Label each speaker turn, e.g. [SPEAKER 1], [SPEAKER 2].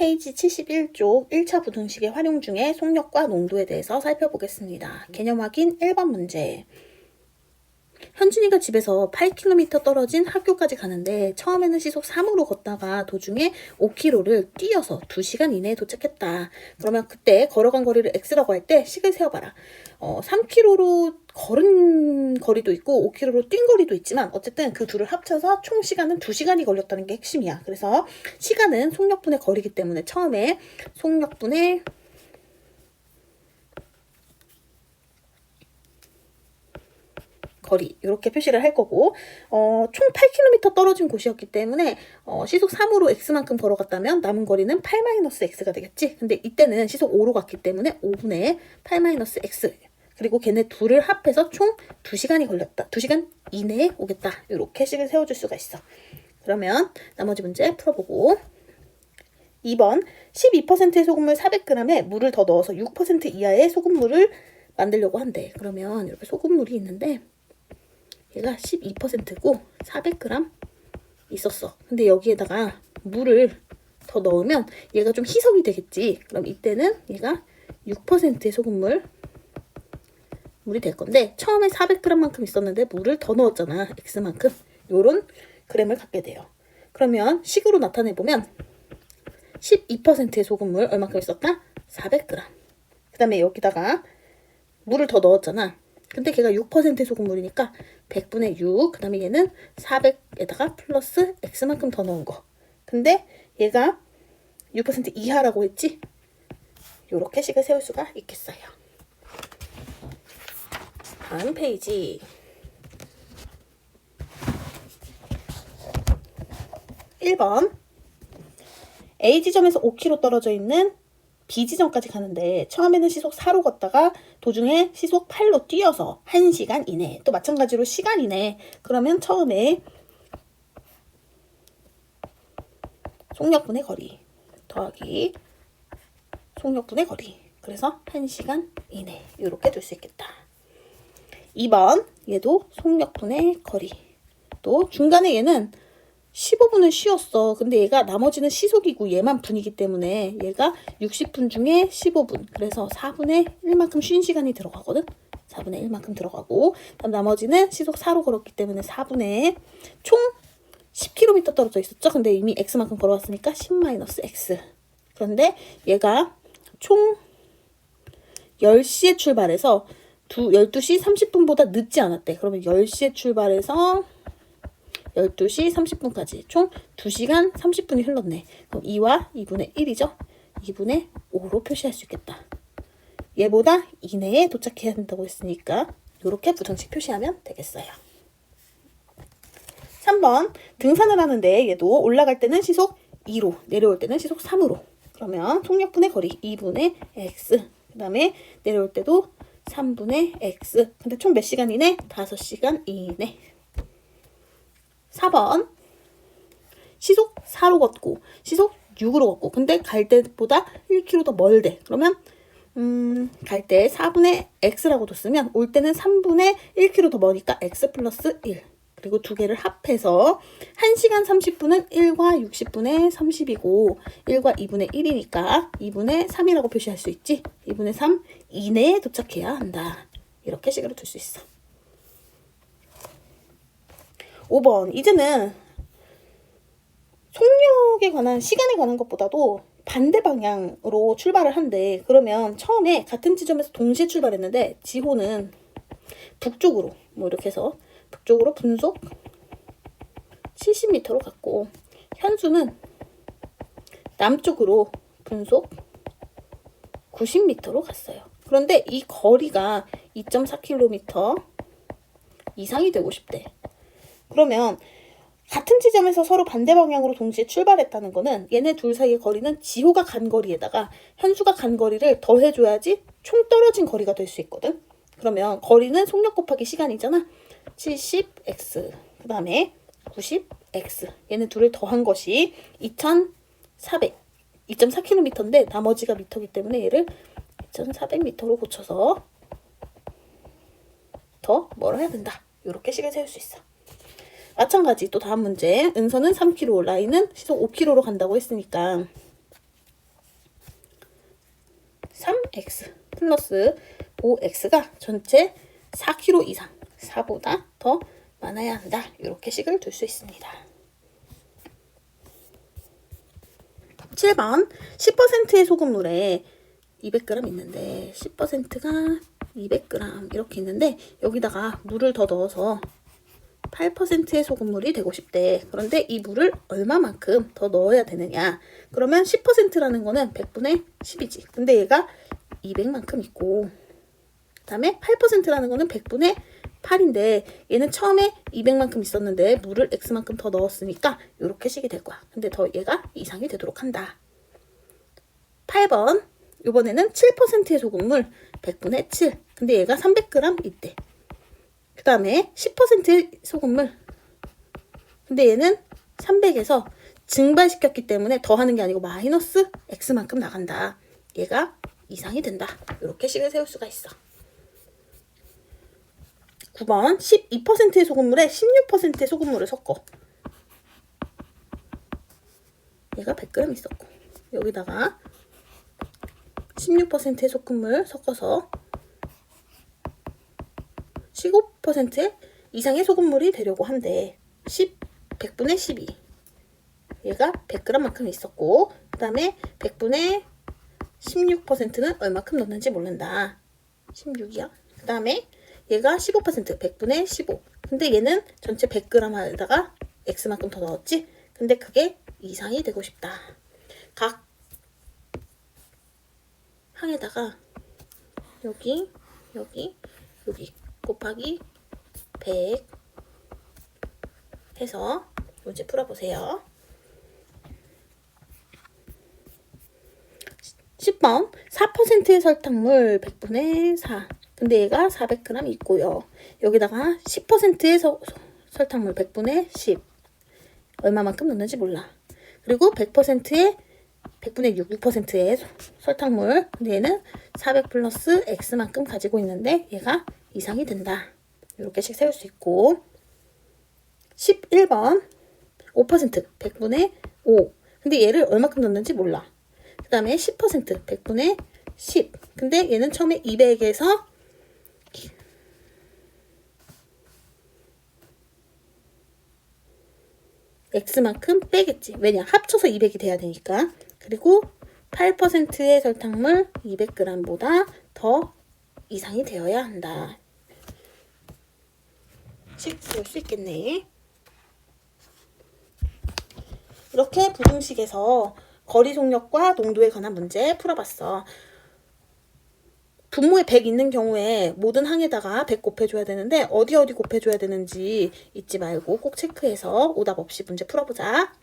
[SPEAKER 1] 페이지 71쪽 1차 부등식의 활용 중에 속력과 농도에 대해서 살펴보겠습니다. 개념 확인 1번 문제. 현준이가 집에서 8km 떨어진 학교까지 가는데 처음에는 시속 3으로 걷다가 도중에 5km를 뛰어서 2시간 이내에 도착했다. 그러면 그때 걸어간 거리를 x라고 할 때 식을 세어봐라. 3km로 걸은 거리도 있고 5km로 뛴 거리도 있지만 어쨌든 그 둘을 합쳐서 총 시간은 2시간이 걸렸다는 게 핵심이야. 그래서 시간은 속력분의 거리이기 때문에 처음에 속력분의 거리 이렇게 표시를 할 거고 총 8km 떨어진 곳이었기 때문에 시속 3으로 x만큼 걸어갔다면 남은 거리는 8-x가 되겠지. 근데 이때는 시속 5로 갔기 때문에 5분의 8-x 그리고 걔네 둘을 합해서 총 2시간이 걸렸다. 2시간 이내에 오겠다. 이렇게 식을 세워줄 수가 있어. 그러면 나머지 문제 풀어보고 2번 12%의 소금물 400g에 물을 더 넣어서 6% 이하의 소금물을 만들려고 한대. 그러면 이렇게 소금물이 있는데 얘가 12%고 400g 있었어. 근데 여기에다가 물을 더 넣으면 얘가 좀 희석이 되겠지. 그럼 이때는 얘가 6%의 소금물 물이 될 건데 처음에 400g만큼 있었는데 물을 더 넣었잖아. x만큼. 요런 그램을 갖게 돼요. 그러면 식으로 나타내보면 12%의 소금물 얼마큼 있었다? 400g. 그 다음에 여기다가 물을 더 넣었잖아. 근데 걔가 6%의 소금물이니까 100분의 6. 그 다음에 얘는 400에다가 플러스 x만큼 더 넣은 거. 근데 얘가 6% 이하라고 했지? 요렇게 식을 세울 수가 있겠어요. 다음 페이지. 1번. A지점에서 5km 떨어져 있는 B지점까지 가는데 처음에는 시속 4로 걷다가 도중에 시속 8로 뛰어서 1시간 이내. 또 마찬가지로 시간 이내. 그러면 처음에 속력분의 거리 더하기 속력분의 거리. 그래서 1시간 이내. 이렇게 둘 수 있겠다. 2번 얘도 속력분의 거리. 또 중간에 얘는 15분을 쉬었어. 근데 얘가 나머지는 시속이고 얘만 분이기 때문에 얘가 60분 중에 15분. 그래서 4분의 1만큼 쉰 시간이 들어가거든. 4분의 1만큼 들어가고 그다음 나머지는 시속 4로 걸었기 때문에 4분의 총 10km 떨어져 있었죠. 근데 이미 x만큼 걸어왔으니까 10-x. 그런데 얘가 총 10시에 출발해서 12시 30분보다 늦지 않았대. 그러면 10시에 출발해서 12시 30분까지 총 2시간 30분이 흘렀네. 그럼 2와 2분의 1이죠. 2분의 5로 표시할 수 있겠다. 얘보다 이내에 도착해야 된다고 했으니까 이렇게 부등식 표시하면 되겠어요. 3번 등산을 하는데 얘도 올라갈 때는 시속 2로 내려올 때는 시속 3으로. 그러면 속력분의 거리 2분의 x. 그 다음에 내려올 때도 3분의 x. 근데 총 몇 시간 이내? 5시간 이내. 4번 시속 4로 걷고 시속 6으로 걷고 근데 갈 때보다 1km 더 멀대. 그러면 갈 때 4분의 x라고 뒀으면 올 때는 3분의 1km 더 머니까 x 플러스 1. 그리고 두 개를 합해서 1시간 30분은 1과 60분의 30이고 1과 2분의 1이니까 2분의 3이라고 표시할 수 있지. 2분의 3 이내에 도착해야 한다. 이렇게 식으로 둘 수 있어. 5번 이제는 속력에 관한 시간에 관한 것보다도 반대 방향으로 출발을 한대. 그러면 처음에 같은 지점에서 동시에 출발했는데 지호는 북쪽으로 뭐 이렇게 해서 북쪽으로 분속 70m로 갔고 현수는 남쪽으로 분속 90m로 갔어요. 그런데 이 거리가 2.4km 이상이 되고 싶대. 그러면 같은 지점에서 서로 반대 방향으로 동시에 출발했다는 거는 얘네 둘 사이의 거리는 지호가 간 거리에다가 현수가 간 거리를 더해줘야지 총 떨어진 거리가 될 수 있거든. 그러면 거리는 속력 곱하기 시간이잖아. 70x 그 다음에 90x 얘네 둘을 더한 것이 2.4km인데 나머지가 미터이기 때문에 얘를 2,400m로 고쳐서 더 뭐라 해야 된다. 이렇게 식을 세울 수 있어. 마찬가지 또 다음 문제. 은선은 3km, 라인은 시속 5km로 간다고 했으니까 3x 플러스 5x가 전체 4kg 이상, 4보다 더 많아야 한다. 이렇게 식을 둘 수 있습니다. 7번 10%의 소금물에 200g 있는데 10%가 200g 이렇게 있는데 여기다가 물을 더 넣어서 8%의 소금물이 되고 싶대. 그런데 이 물을 얼마만큼 더 넣어야 되느냐. 그러면 10%라는 거는 100분의 10이지. 근데 얘가 200만큼 있고 그 다음에 8%라는 거는 100분의 8인데 얘는 처음에 200만큼 있었는데 물을 x만큼 더 넣었으니까 이렇게 식이 될 거야. 근데 더 얘가 이상이 되도록 한다. 8번 이번에는 7%의 소금물 100분의 7. 근데 얘가 300g 있대. 그 다음에 10%의 소금물. 근데 얘는 300에서 증발시켰기 때문에 더하는 게 아니고 마이너스 x만큼 나간다. 얘가 이상이 된다. 이렇게 식을 세울 수가 있어. 9번 12%의 소금물에 16%의 소금물을 섞어. 얘가 100g 있었고 여기다가 16%의 소금물 섞어서 15% 이상의 소금물이 되려고 한대. 100분의 12. 얘가 100g만큼 있었고 그 다음에 100분의 16%는 얼마큼 넣는지 모른다. 16이야. 그 다음에 얘가 15%, 100분의 15. 근데 얘는 전체 100g에다가 x만큼 더 넣었지? 근데 그게 이상이 되고 싶다. 각 항에다가 여기 곱하기 100 해서 문제 풀어보세요. 10번 4%의 설탕물 100분의 4. 근데 얘가 400g 있고요. 여기다가 10%의 설탕물 100분의 10. 얼마만큼 넣는지 몰라. 그리고 100%의 100분의 6%의 설탕물. 근데 얘는 400 플러스 x만큼 가지고 있는데 얘가 이상이 된다. 이렇게씩 세울 수 있고 11번 5% 100분의 5. 근데 얘를 얼마큼 넣는지 몰라. 그 다음에 10% 100분의 10. 근데 얘는 처음에 200에서 x만큼 빼겠지. 왜냐? 합쳐서 200이 돼야 되니까. 그리고 8%의 설탕물 200g보다 더 이상이 되어야 한다. 식 세울 수 있겠네. 이렇게 부등식에서 거리 속력과 농도에 관한 문제 풀어봤어. 분모에 100 있는 경우에 모든 항에다가 100 곱해줘야 되는데 어디 곱해줘야 되는지 잊지 말고 꼭 체크해서 오답 없이 문제 풀어보자.